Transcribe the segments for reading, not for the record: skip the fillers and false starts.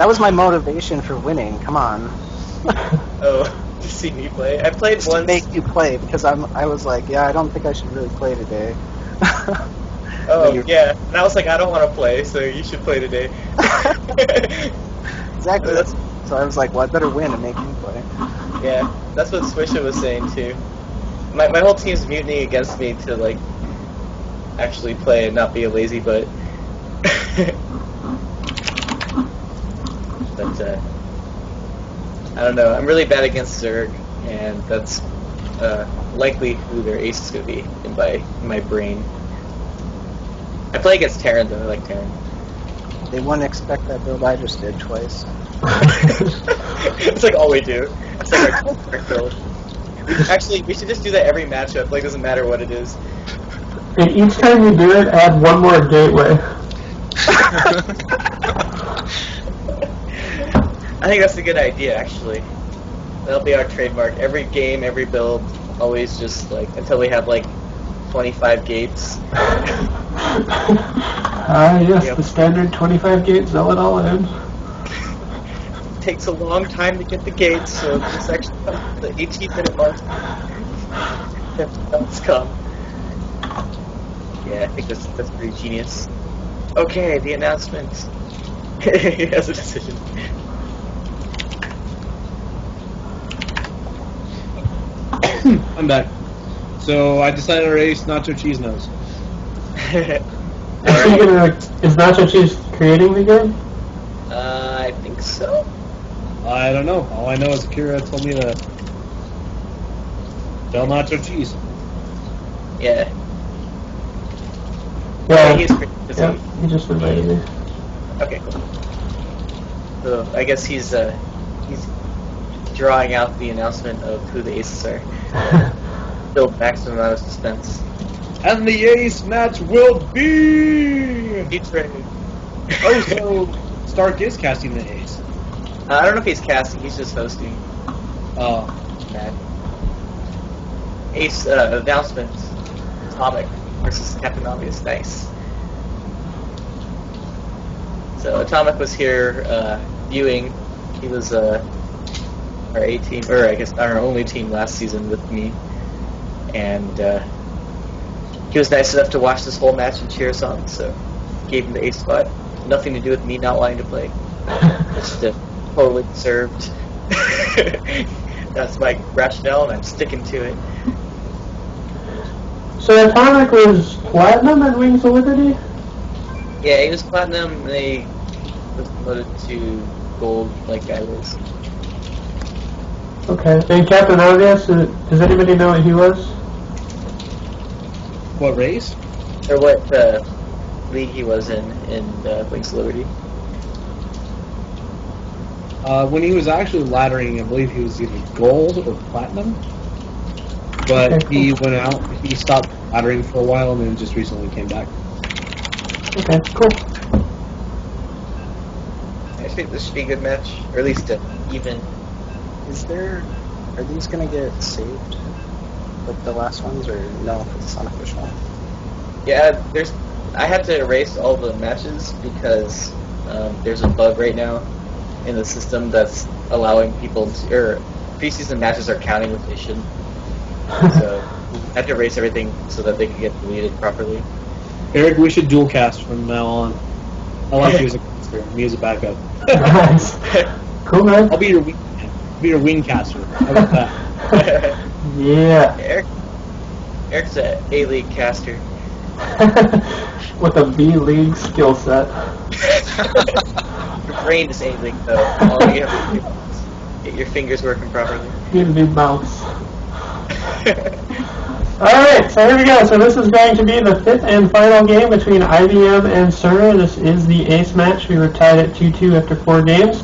That was my motivation for winning. Come on. Oh, to see me play. I played Just once. to make you play because I was like, yeah, I don't think I should really play today. Oh, yeah. And I was like, I don't want to play, so you should play today. Exactly. So I was like, well, I better win and make you play. Yeah, that's what Swisha was saying too. My whole team's mutiny against me to like actually play and not be a lazy butt. But I don't know. I'm really bad against Zerg, and that's likely who their ace is going to be in my brain. I play against Terran though. I like Terran. They wouldn't expect that build I just did twice. It's like all we do. It's like our build. Actually, we should just do that every matchup. Like, doesn't matter what it is. And each time you do it, add one more gateway. I think that's a good idea, actually. That'll be our trademark. Every game, every build, always just like until we have like 25 gates. Yes, Yep. the standard 25 gate Zealot all in. Takes a long time to get the gates, so it's actually the 18-minute mark. That's come. Yeah, I think that's pretty genius. Okay, the announcement. He has a decision. I'm back. So I decided to race Nacho Cheese Nose. Is Nacho Cheese creating the game? I think so. I don't know. All I know is Kira told me to tell Nacho Cheese. Yeah. Yeah, he's yeah, he just invited me. Okay, cool. So I guess he's drawing out the announcement of who the aces are. Build maximum amount of suspense. And the ace match will be... Betrayed. Oh, so Stark is casting the ace. I don't know if he's casting, he's just hosting. Oh. Mad. Ace announcement. Atomic versus Captain Obvious. Nice. So Atomic was here viewing. He was our A team, or I guess our only team last season with me, and he was nice enough to watch this whole match and cheer us on. So gave him the ace spot. Nothing to do with me not wanting to play. Just totally deserved. That's my rationale, and I'm sticking to it. So Atomic was Platinum at Wings of Liberty? Yeah, he was platinum, and they was promoted to gold like I was. Okay. And Captain Obvious, does anybody know what he was? What race? Or what league he was in Wings of Liberty. When he was actually laddering, I believe he was either gold or platinum. But Okay, he cool. went out, he stopped laddering for a while, and then just recently came back. Okay, cool. I think this should be a good match, or at least even. Are these gonna get saved? Like the last ones, or no? It's unofficial. Yeah, I had to erase all the matches because there's a bug right now in the system that's allowing people to, or preseason matches are counting what they shouldn't. So I had to erase everything so that they could get deleted properly. Eric, we should dual cast from now on. I like you as a caster, me as a backup. Nice. Cool, man. I'll be your wing caster. How about that? Yeah. Eric's a A-League caster. With a B-League skill set. Your brain is A-League though. All you have to do is get your fingers working properly. Need to be mouse. Alright, so here we go. So this is going to be the fifth and final game between IBM and Cerner. This is the ace match. We were tied at 2-2 after 4 games.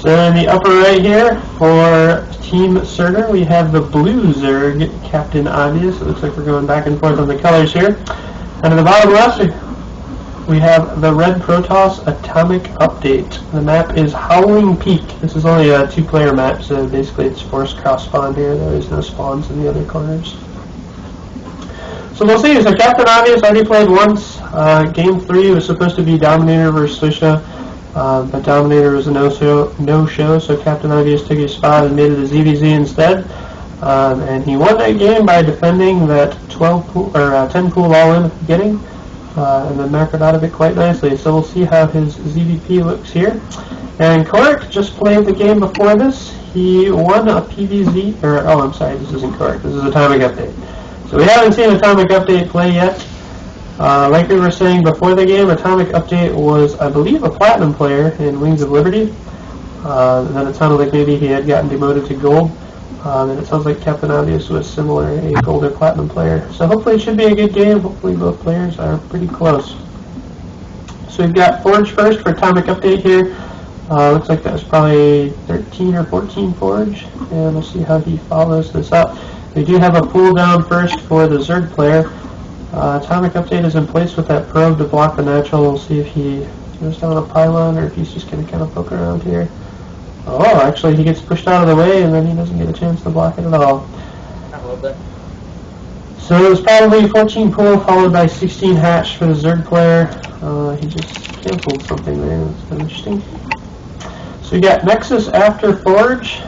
So in the upper right here, for Team Cerner, we have the blue Zerg, Captain Obvious. It looks like we're going back and forth on the colors here. And in the bottom left, we have the red Protoss Atomic Update. The map is Howling Peak. This is only a 2-player map, so basically it's forced cross-spawn here. There is no spawns in the other corners. So we'll see. So Captain Obvious already played once. Game 3 was supposed to be Dominator versus Swisha. But Dominator was a no-show, so Captain Obvious took his spot and made it a ZVZ instead. And he won that game by defending that 10 pool all-in at the beginning, and then macroed out of it quite nicely. So we'll see how his ZVP looks here. And Cork just played the game before this. He won a PVZ, I'm sorry, this isn't Cork. This is Atomic Update. So we haven't seen Atomic Update play yet. Like we were saying before the game, Atomic Update was, I believe, a Platinum player in Wings of Liberty. And then it sounded like maybe he had gotten demoted to Gold. And it sounds like Captain Obvious was similar, a Gold or Platinum player. So hopefully it should be a good game. Hopefully both players are pretty close. So we've got Forge first for Atomic Update here. Looks like that was probably 13 or 14 Forge. And we'll see how he follows this up. We do have a pull down first for the Zerg player. Atomic Update is in place with that probe to block the natural. We'll see if he goes down a pylon or if he's just going to kind of poke around here. Oh, actually he gets pushed out of the way and then he doesn't get a chance to block it at all. A little bit. So it was probably 14 pull followed by 16 hatch for the Zerg player. He just canceled something there. That's kind of interesting. So we got Nexus after Forge.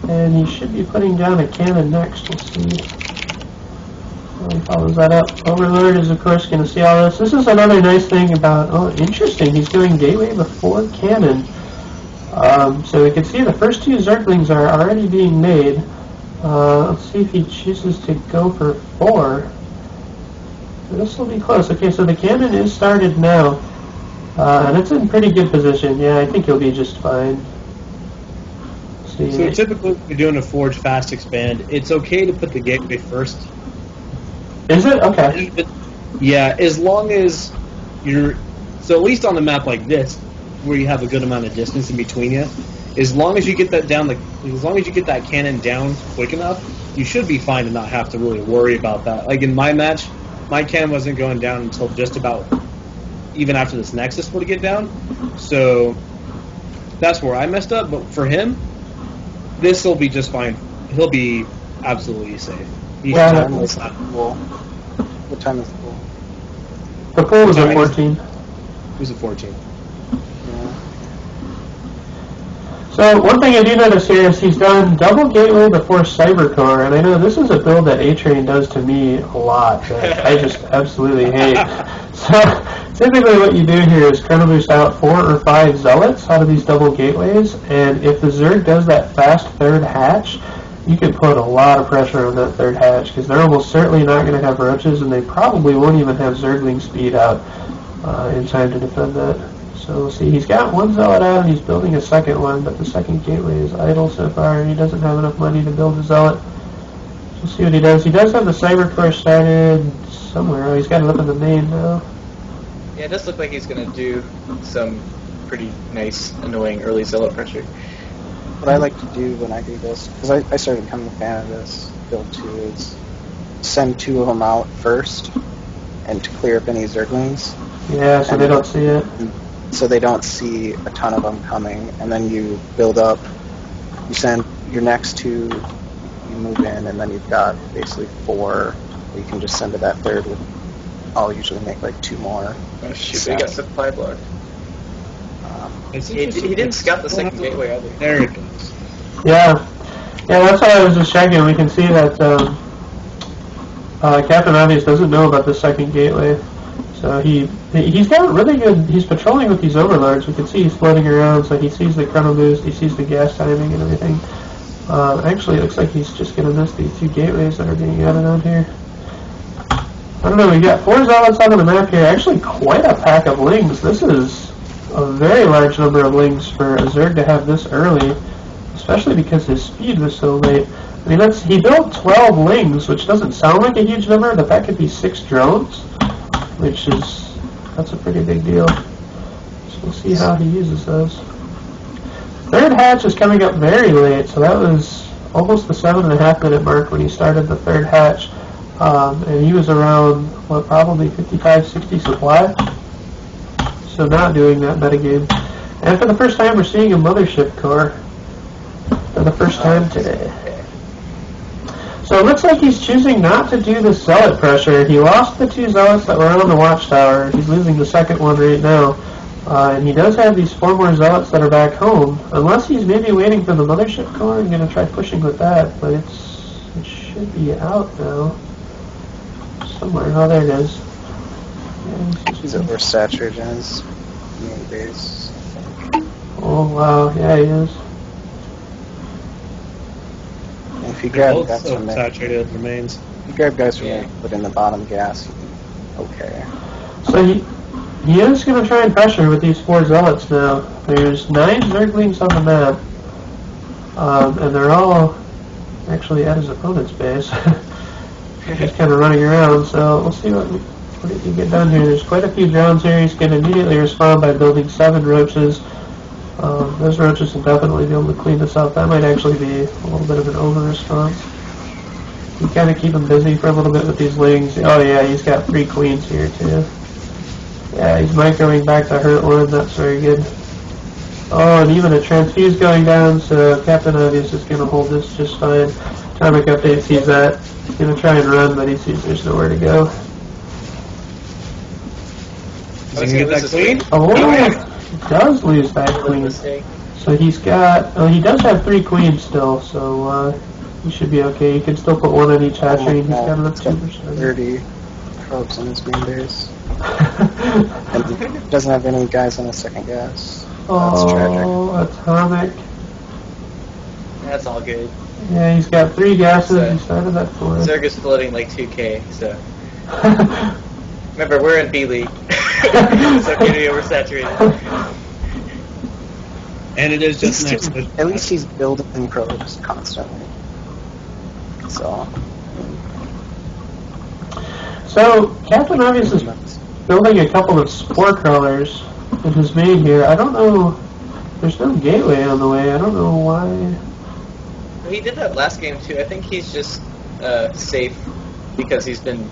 And he should be putting down a cannon next. We'll see. He follows that up. Overlord is, of course, going to see all this. This is another nice thing about, interesting, he's doing Gateway before Cannon. So we can see the first two Zerglings are already being made. Let's see if he chooses to go for 4. This will be close. Okay, so the Cannon is started now. And it's in pretty good position. Yeah, I think he'll be just fine. See. So typically, if you're doing a Forge fast expand, it's okay to put the Gateway first. Is it? Okay. Yeah, as long as you're... So at least on a map like this, where you have a good amount of distance in between you, as long as you get that down, as long as you get that cannon down quick enough, you should be fine to not have to really worry about that. Like in my match, my cannon wasn't going down until just about even after this Nexus would get down. So that's where I messed up. But for him, this will be just fine. He'll be absolutely safe. What time is the pool? What time is the pool? The pool was at 14. It was at 14. Yeah. So one thing I do notice here is he's done double Gateway before Cybercore, and I know this is a build that A-Train does to me a lot that I just absolutely hate. So typically what you do here is Chrono Boost out 4 or 5 Zealots out of these double Gateways, and if the Zerg does that fast third hatch, you can put a lot of pressure on that third hatch, because they're almost certainly not going to have roaches, and they probably won't even have Zergling speed out in time to defend that. So we'll see, he's got one Zealot out, and he's building a second one, but the second Gateway is idle so far, and he doesn't have enough money to build a Zealot. So we'll see what he does. He does have the Cybercore started somewhere. Oh, he's got it up in the main now. Yeah, it does look like he's going to do some pretty nice, annoying early Zealot pressure. What I like to do when I do this, because I started becoming a fan of this build too, is send 2 of them out first, and to clear up any Zerglings. Yeah, so they don't see it. So they don't see a ton of them coming, and then you build up, you send your next 2, you move in, and then you've got basically 4 you can just send to that third. I'll usually make like 2 more. Oh shoot, they got supply blocked. He He didn't scout the second Gateway either. There it goes. Yeah, that's what I was just checking. We can see that Captain Obvious doesn't know about the second Gateway. So he's got really good, he's patrolling with these Overlords. We can see he's floating around, so he sees the Chrono Boost, he sees the gas timing and everything. Actually, it looks like he's just going to miss these 2 Gateways that are being added on here. I don't know, we've got 4 Zealots on the map here. Actually, quite a pack of Lings. This is a very large number of Lings for a Zerg to have this early, especially because his speed was so late. I mean, he built 12 Lings, which doesn't sound like a huge number, but that could be 6 drones, that's a pretty big deal. So we'll see how he uses those. Third hatch is coming up very late, so that was almost the 7.5 minute mark when he started the third hatch. And he was around, probably 55, 60 supply. So not doing that metagame. And for the first time, we're seeing a Mothership core. For the first time today. So it looks like he's choosing not to do the Zealot pressure. He lost the 2 Zealots that were on the Watchtower. He's losing the second one right now. And he does have these 4 more zealots that are back home. Unless he's maybe waiting for the mothership core, I'm going to try pushing with that, but it should be out now. Somewhere. Oh, there it is. Yeah, He's oversaturated in his main base. oh, wow. Yeah, he is. And if you grab Both guys from there, saturated remains. you grab guys from Yeah. there, put in the bottom gas, okay. So he is going to try and pressure with these 4 zealots now. There's 9 zerglings on the map. And they're all actually at his opponent's base. Just kind of running around, so we'll see what he can get done here. There's quite a few drones here. He's going to immediately respond by building 7 roaches. Those roaches will definitely be able to clean this up. That might actually be a little bit of an over-response. You kind of keep him busy for a little bit with these lings. Oh yeah, he's got 3 queens here too. Yeah, he's microing back to hurt one. That's very good. Oh, and even a transfuse going down, so Captain Obvious is going to hold this just fine. Atomic Update sees that. He's going to try and run, but he sees there's nowhere to go. Is he going to get that queen? Oh, he does lose that queen. Mistake. So he's got, oh, he does have 3 queens still, so he should be okay. He can still put 1 on each hatchery, and he's got enough 2%. 30 probes in his main base. And he doesn't have any guys on his second gas. That's tragic. Oh, Atomic. That's all good. Yeah, he's got 3 gases. So- He started that 4. Zerg is floating like 2K, so... Remember, we're in B League. So pretty oversaturated. And it is just next. At least he's building probes constantly. So, So, Captain Obvious is building a couple of spore crawlers in his main here. I don't know, there's no gateway on the way. I don't know why. Well, he did that last game too. I think he's just safe because he's been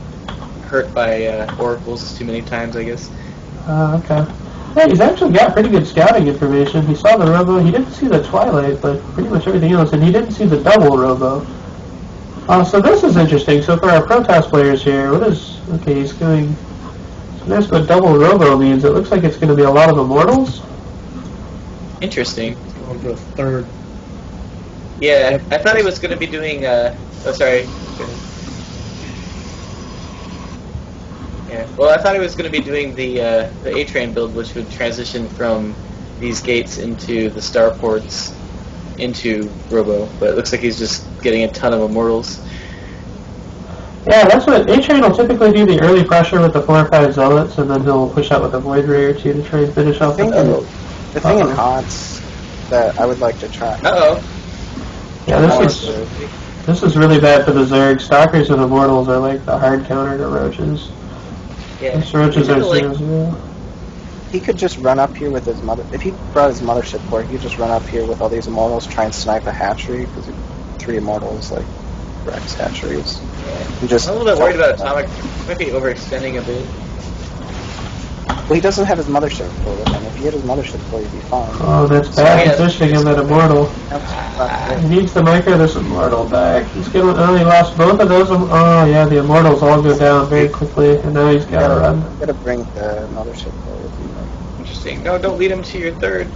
hurt by oracles too many times, I guess. Okay. Yeah, he's actually got pretty good scouting information. He saw the robo. He didn't see the Twilight, but pretty much everything else. And he didn't see the double robo. So this is interesting. So for our Protoss players here, what is... Okay, he's going... So that's what double robo means. It looks like it's going to be a lot of immortals. Interesting. Going for a third. Yeah, I thought he was going to be doing... oh, sorry. Yeah. Well, I thought he was going to be doing the A-Train build, which would transition from these gates into the starports into Robo, but it looks like he's just getting a ton of immortals. Yeah, that's what A-Train will typically do, the early pressure with the 4 or 5 zealots, and then he'll push out with a Void Ray or 2 to try and finish off the build. The thing in HOTS that I would like to try. Uh-oh. Yeah, this is really bad for the Zerg. Stalkers and Immortals are like the hard counter to Roaches. Yeah. These Roaches are Like- 0-0. He could just run up here with his mother. If he brought his mothership core, he could just run up here with all these immortals, try and snipe a hatchery because 3 immortals like Rex hatcheries. And just I'm a little bit worried about Atomic. Might be overextending a bit. Well, he doesn't have his mothership core with him. If he had his mothership core, he'd be fine. Oh, that's So bad he has- positioning on that Immortal. That's He needs to micro this Immortal back. He's gonna. Oh, he lost both of those. Oh, yeah, the Immortals all go down very quickly, and now he's gotta run. You gotta bring the mothership core with you. Interesting. No, don't lead him to your third.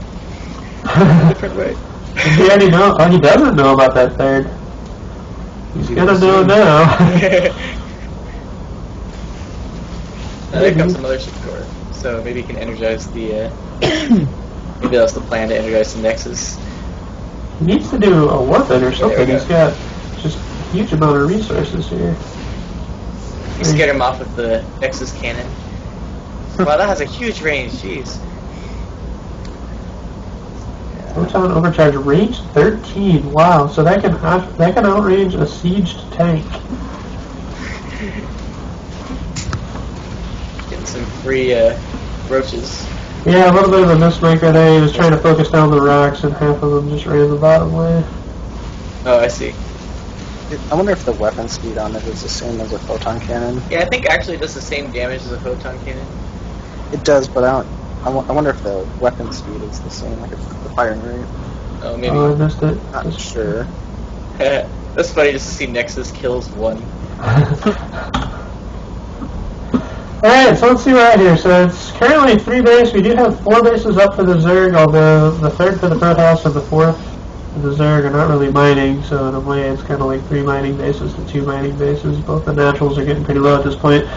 Different way. Does he already know? Oh, he doesn't know about that third. He's gonna know now. There comes the mothership core. So maybe he can energize the. Maybe that's the plan, to energize the Nexus. He needs to do a weapon or There we something. go. He's got just a huge amount of resources here. You scared him off with the Nexus cannon. Wow, that has a huge range. Jeez. Photon overcharge range 13. Wow, so that can outrange a sieged tank. Getting some free roaches. Yeah, a little bit of a mismaker there. He was trying to focus down the rocks, and half of them just ran the bottom way. Oh, I see. I wonder if the weapon speed on it is the same as a photon cannon. Yeah, I think actually it does the same damage as a photon cannon. It does, but I wonder if the weapon speed is the same, like the firing rate. Oh, maybe. Oh, I missed it. Not sure. That's funny just to see Nexus kills one. Alright, so let's see right here. So it's currently 3 base. We do have 4 bases up for the Zerg, although the 3rd for the Protoss and the 4th for the Zerg are not really mining, so in a way it's kind of like 3 mining bases to 2 mining bases. Both the naturals are getting pretty low at this point.